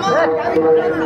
Thank you.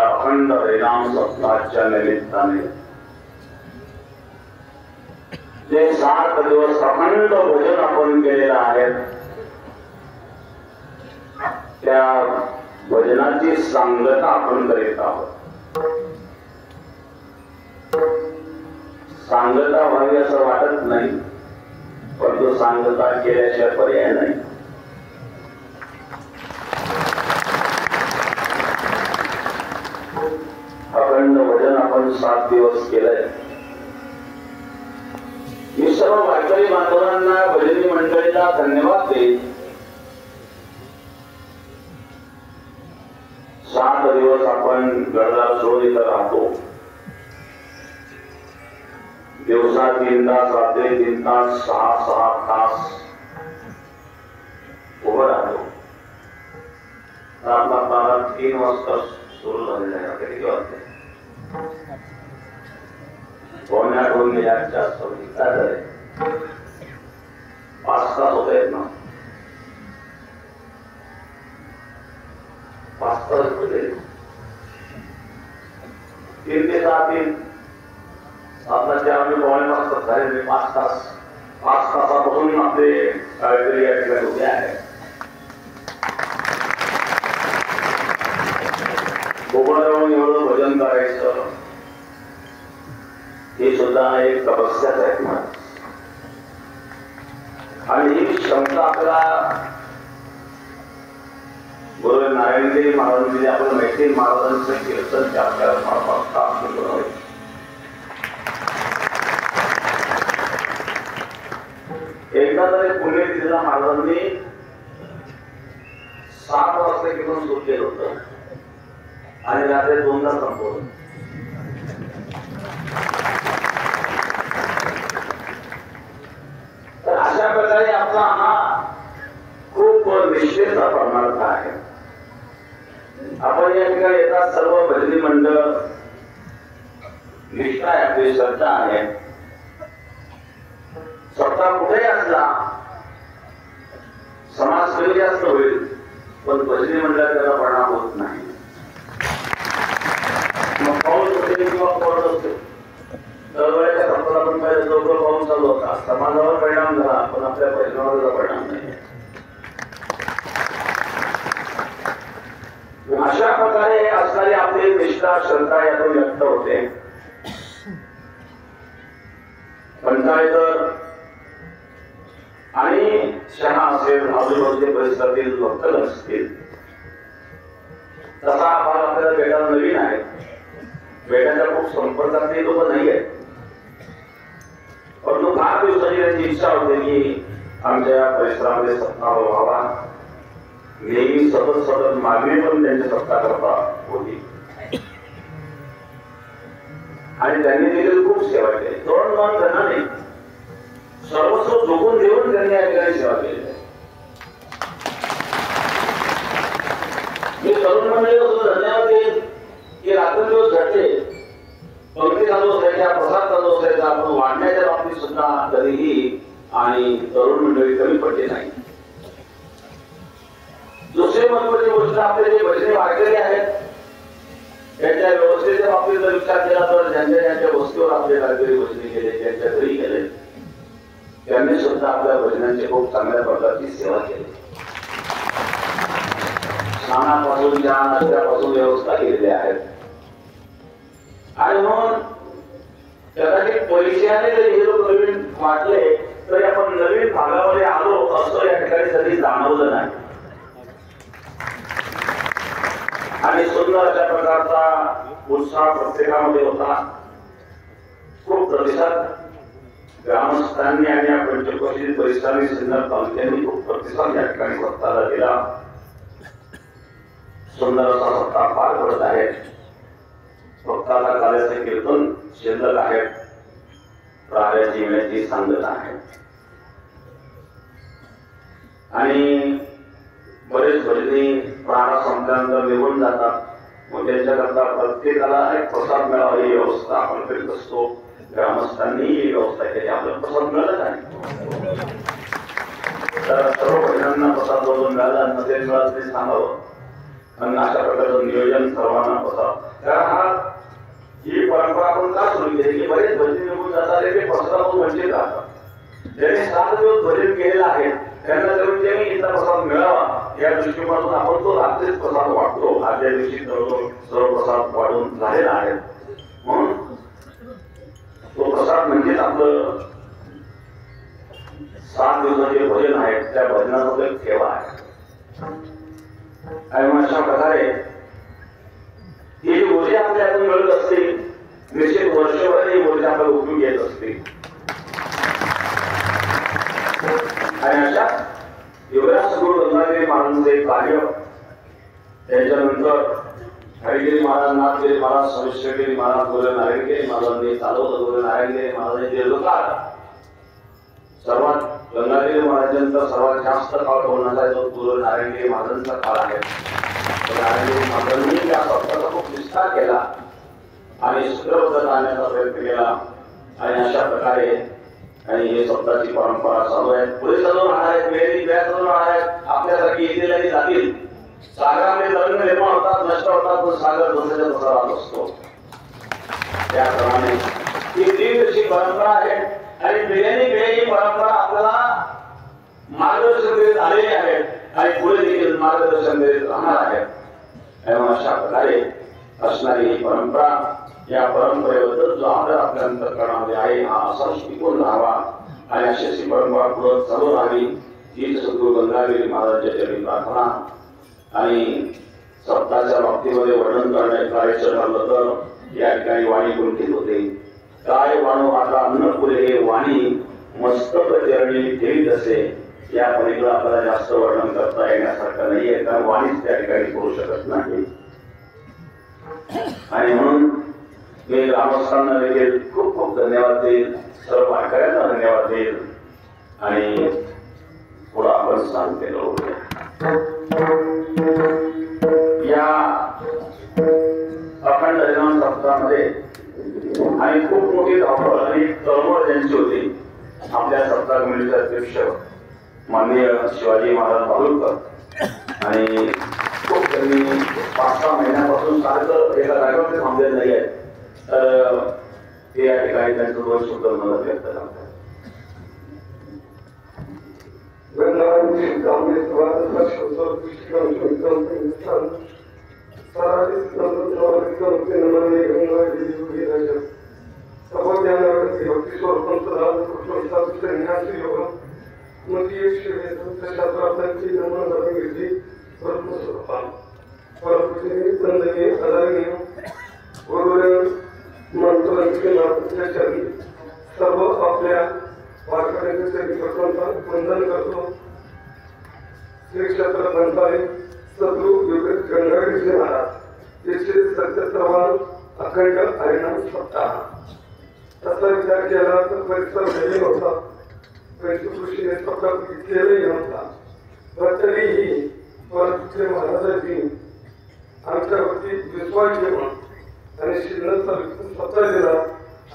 अखंड हरिनाम सप्ताहाच्या निमित्ताने जे 7 दिवस अखंड भजन आपण केलेलं आहे त्या भजनाची सांगता आपण करीत आहोत। सांगता व्हावी असं वाटत नाही, परंतु सांगता केल्याशिवाय पर्याय नाही। अखंड भजन आपण 7 दिवस केलंय। मी सर्व वारकरी बांधवांना भजनी मंडळीला धन्यवाद देईन। 7 दिवस आपण गडदार सोडून इथं राहतो। दिवसा 3 तास, रात्री 3 तास, 6 तास उभं राहतो। आपला 3 वाजता सुरू झालेला आहे। किती वाजते? 7:45 होऊन गेले। 8 काय झाले? 5 तास होत आहेत ना? 5 तास होते। 3 ते 6 आता आम्ही 5:15 तास झाले। 5 तासापासून आपले काहीतरी या ठिकाणी उभे आहे। उभं राहून एवढं भजन करायचं हे सुद्धा एक तपस्याच आहे। आणि ही क्षमता आपल्याला गुरु नारायणदेव महाराजांनी आपलं माहिती महाराजांचं कीर्तन आपल्याला एकदा तरी पुण्यतिथीला महाराजांनी 7 वाजता कीर्तन सुरू केलं होतं आणि रात्री 2ला संपवलं। तर अशा प्रकारे आपला हा खूप निष्ठेचा परमार्थ आहे। आपण या ठिकाणी येतात सर्व भजनी मंडळ निष्ठा आहे, आपली श्रद्धा आहे. स्वतः कुठेही असला समाज कमी जास्त होईल, पण भजनी मंडळात त्याला परिणाम होत नाही. मग पाऊस असेल किंवा पडत असेल, दरवेळेच्या संपला पण पाहिजे लवकर पाऊस चालू होता, समाजावर परिणाम झाला, पण आपल्या भजनावर त्याचा परिणाम नाही. अशा प्रकारे असणारी आपली निष्ठा श्रद्धा यातून व्यक्त होते. पंचायत आणि शहा असेल, आजूबाजूच्या परिसरातील भक्तगण असतील, तसा हा भाग आपल्याला भेटायला नवीन आहे. भेटायच्या खूप संपर्कातली लोक नाही आहेत, परंतु फार दिवसाची त्यांची इच्छा होती की आमच्या परिसरामध्ये सत्ता व्हावा. नेहमी सतत मागणी पण त्यांची सत्ता करता होती आणि त्यांनी देखील खूप सेवा केली. तरुण मन धनाने सर्वस्व झोकून देऊन त्यांनी या ठिकाणी सेवा केली. मी तरुण मंडळी धन्यवाद देईल की रात्रंदिवस घडले, पंक्ती चालू असायच्या, प्रसाद चालू असायचा, आपण वाढण्याच्या बाबतीत सुद्धा कधीही आणि तरुण मंडळी कमी पडले नाही. दुसरी महत्वाची गोष्ट, आपले जे भजनी वारकरी आहेत त्यांच्या व्यवस्थेच्या बाबतीत जर विचार केला तर ज्यांच्या वस्तीवर आपले वारकरी भजनी केले, त्यांच्या घरी गेले, त्यांनी सुद्धा आपल्या भजनांची खूप चांगल्या प्रकारची सेवा केली. स्नानापासून चहा नाश्त्यापासून व्यवस्था केलेल्या आहेत. आणि म्हणून कदाचित पैशाने जर हे लोक नवीन वाटले तरी आपण नवीन भागामध्ये आलो असं या ठिकाणी कधी जाणवलं नाही. आणि सुंदर अशा प्रकारचा उत्साह प्रत्येकामध्ये होता. खूप प्रतिसाद ग्रामस्थांनी आणि या पंचक्रोशीतील परिसरातील सिन्नर तालुक्यांनी खूप प्रतिसाद या ठिकाणी सत्ताला दिला. सुंदर असा सत्ता पार पडत आहे. भक्ताला काल्याचे कीर्तन शिल्लक आहे, प्राऱ्याची येण्याची सांगत आहे आणि बरेच भजनी प्राणा संपल्यानंतर निघून जातात. मग त्यांच्याकरता प्रत्येकाला एक प्रसाद मिळावा ही व्यवस्था आपण करीत असतो. ग्रामस्थांनी ही व्यवस्था केली, आपल्याला प्रसाद मिळाला नाही तर सर्व भजनांना प्रसाद बघून मिळाला नसेल मिळालं ते सांगावं. आणि अशा प्रकारचं नियोजन सर्वांना प्रसाद, कारण ही परंपरा आपण का सुरू केली की बरेच भजनी निघून जातात, ते प्रसादातून वंचित राहतात. ज्यांनी 7 दिवस भजन केलेलं आहे त्यांना जरूर त्यांनी इथला प्रसाद मिळावा या दृष्टिकोनातून आपण तो रात्रीच प्रसाद वाटतो. आजच्या दिवशी सर्व प्रसाद वाढून झालेला आहे, म्हणून तो प्रसाद म्हणजेच आपलं 7 दिवसाचे भजन आहे, त्या भजनाचा एक ठेवा आहे. आणि मग अशा प्रकारे ही जी ऊर्जा आपल्या हातून मिळत असते, निश्चित वर्षभर ही ऊर्जा आपल्याला उपयोगी येत असते. आणि अशा युवराज गुरु गंगागिरी महाराजांचे कार्य, त्याच्यानंतर हरिगिरी महाराज, नाथगिरी महाराज, समेश्वरगिरी महाराज, गोरे नारायणगिरी महाराजांनी चालवलं. गोरे नारायणगिरी महाराजांनी दीर्घकाळ, सर्वात गंगागिरी महाराजांचा सर्वात जास्त काळ होण्याचा जो गोरे नारायणगिरी महाराजांचा काळ आहे. नारायणगिरी महाराजांनी त्या सप्ताहाचा खूप विस्तार केला आणि सूत्रबद्ध आणण्याचा प्रयत्न केला. आणि अशा प्रकारे आणि हे सप्ताहाची परंपरा चालू आहे, पुढे चालू राहणार आहे, पिढी चालू राहणार आहे. आपल्यासारखी येतील आणि जातील. सागरामध्ये तरंग निर्माण होतात, नष्ट होतात, पण सागर जसाच्या तसा राहत असतो. त्याप्रमाणे ही दीर्घशी परंपरा आहे आणि पिढ्याने पिढी ही परंपरा आपल्याला मार्गदर्शन करीत आलेली आहे आणि पुढे देखील मार्गदर्शन करीत राहणार आहे. अशा प्रकारे असणारी ही परंपरा, या परंपरेबद्दल जो आदर आपल्या अंतःकरणामध्ये आहे हा असाच टिकून राहावा आणि अशी परंपरा पुढे चालू राहावी हीच सद्गुरू गंगागिरी महाराजांच्या चरणी प्रार्थना. आणि सप्ताहाच्या बाबतीमध्ये वर्णन करण्याचे कार्य झालं तर या ठिकाणी वाणी गुंठित होते. काय वाणू आता अन्न पुरे हे वाणी मस्तक चरणी ठेवीत असे. या पलीकडे आपल्याला जास्त वर्णन करता येण्यासारखं नाहीये, कारण वाणीच त्या ठिकाणी करू शकत नाही. आणि म्हणून मी ग्रामस्थांना देखील खूप खूप धन्यवाद देईल, सर्व वारकऱ्यांना धन्यवाद देईल आणि पुढे आपण सांगतेलो. या अखंड हरिनाम सप्ताहामध्ये आणि खूप मोठी धावपळ आणि तळमळ त्यांची होती. आपल्या सत्ता कमिटीचे अध्यक्ष माननीय शिवाजी महाराज बाळूरकर आणि खूप त्यांनी 5-6 महिन्यापासून सारखं एका जागेवर थांबलेलं नाही आहे. तर ते या ठिकाणी त्यांचं 2 शब्द मदत व्यक्त करतात. सर्व आपल्या वंदन करतो. श्री क्षेत्र ग्रंथालय सद्गुरु योगेश गंगाधरजी महाराज याचे 77वां अखंड हरिनाम सप्ताह. तसा विचार केला तर परिसर नवीन होता, पंचकृषीने सप्ताह केलेही नव्हता. पण तरीही परमपूज्य महाराजांनी आमच्यावरती विश्वास ठेवून आणि शिवनाचा सप्ताह दिला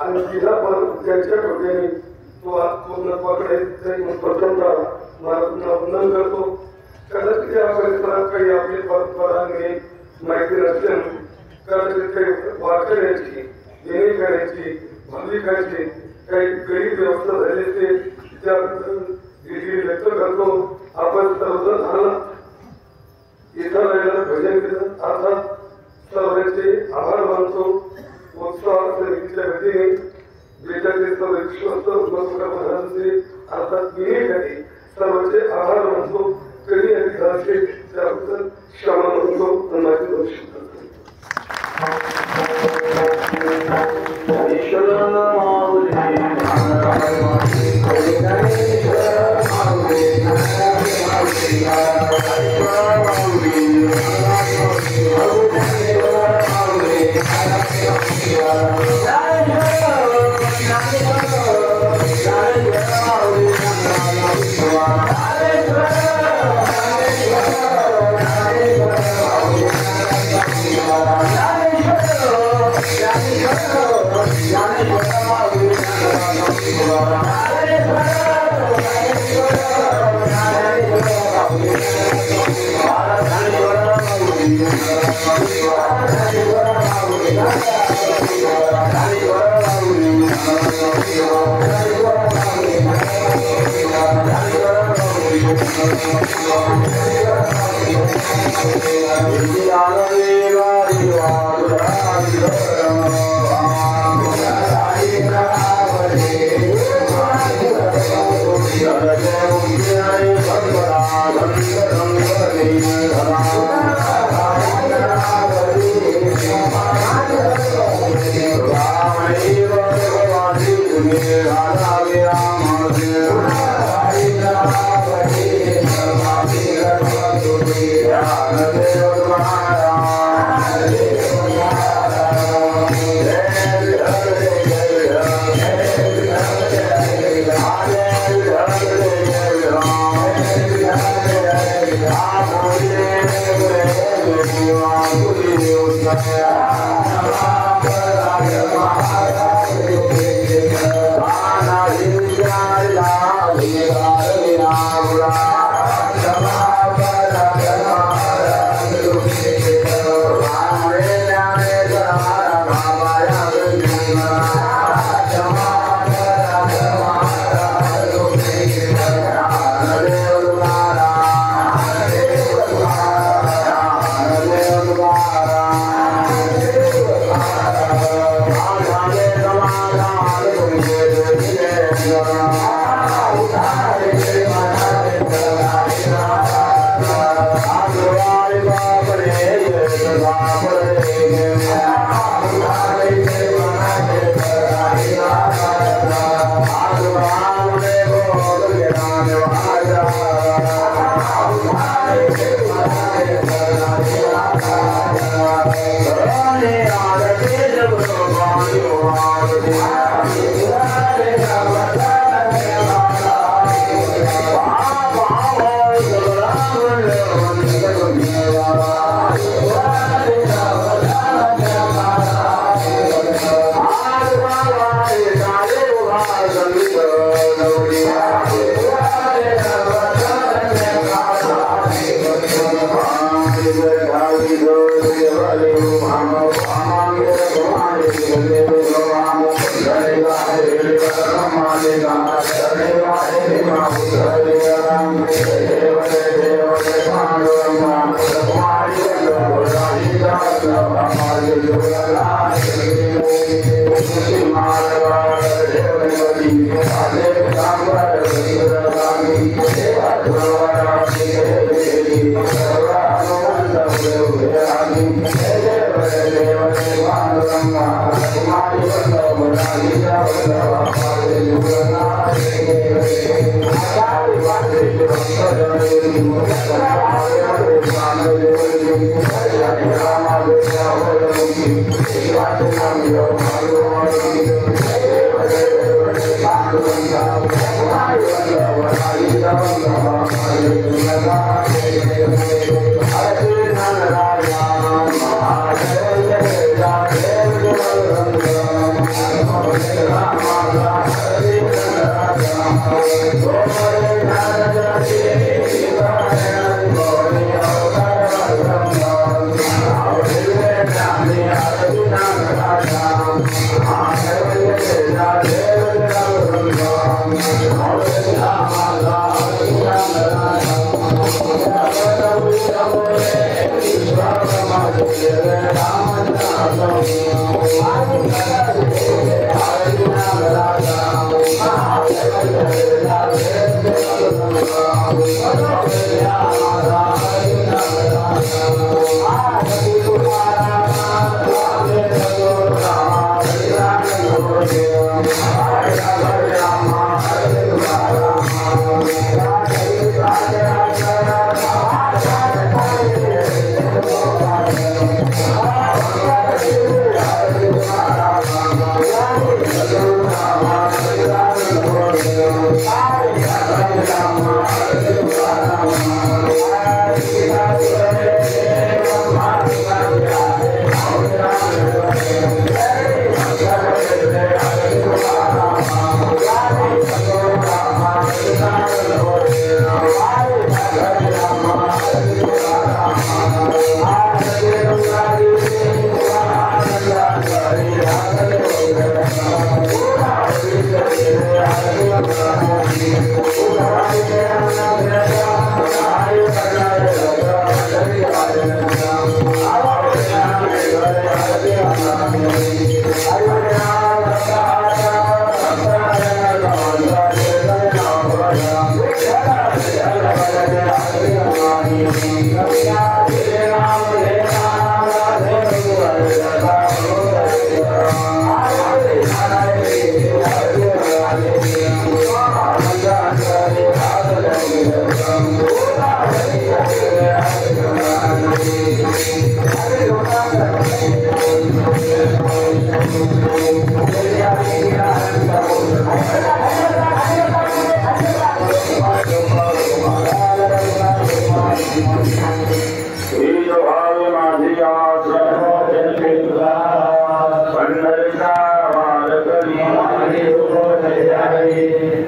आणि तिला पण त्यांच्या डोक्याने तो आज पूर्णत्वाकडे प्रथमतः महाराजांना वंदन करतो. कदाचित या परिसरात काही आपली परंपरा माहिती नसेल, कदाचित काही वारकऱ्यांची येणेकऱ्यांची भाविकांची काही गरीब व्यवस्था झाली असते, त्याबद्दल दिलगिरी व्यक्त करतो. आपण सर्वजण आला इथं राहिलं भजन केलं, अर्थात सर्वांचे आभार मानतो. उत्साह समितीच्या वतीने देशाचे सर्व विश्वस्त महाराजांचे अर्थात मिळण्यासाठी सर्वांचे आभार मानतो. कधी अधिकाराचे त्याबद्दल क्षमा मानतो. माझे दर्शन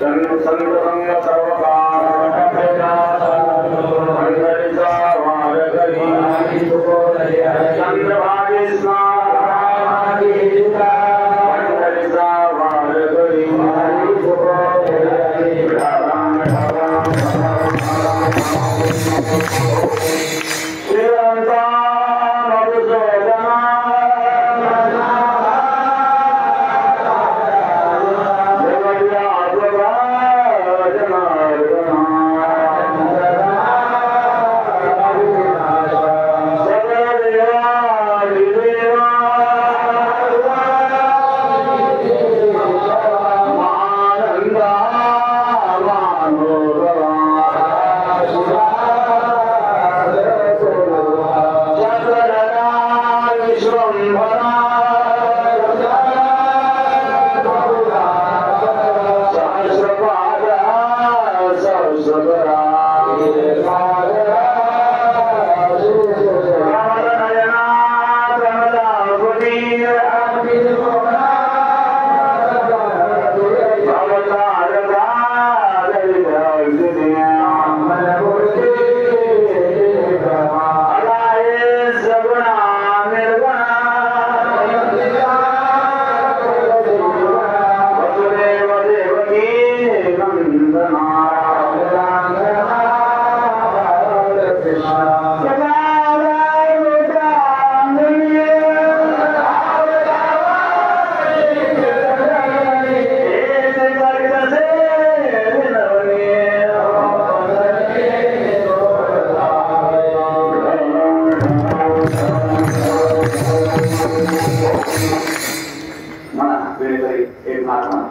संत संग सर्वकाम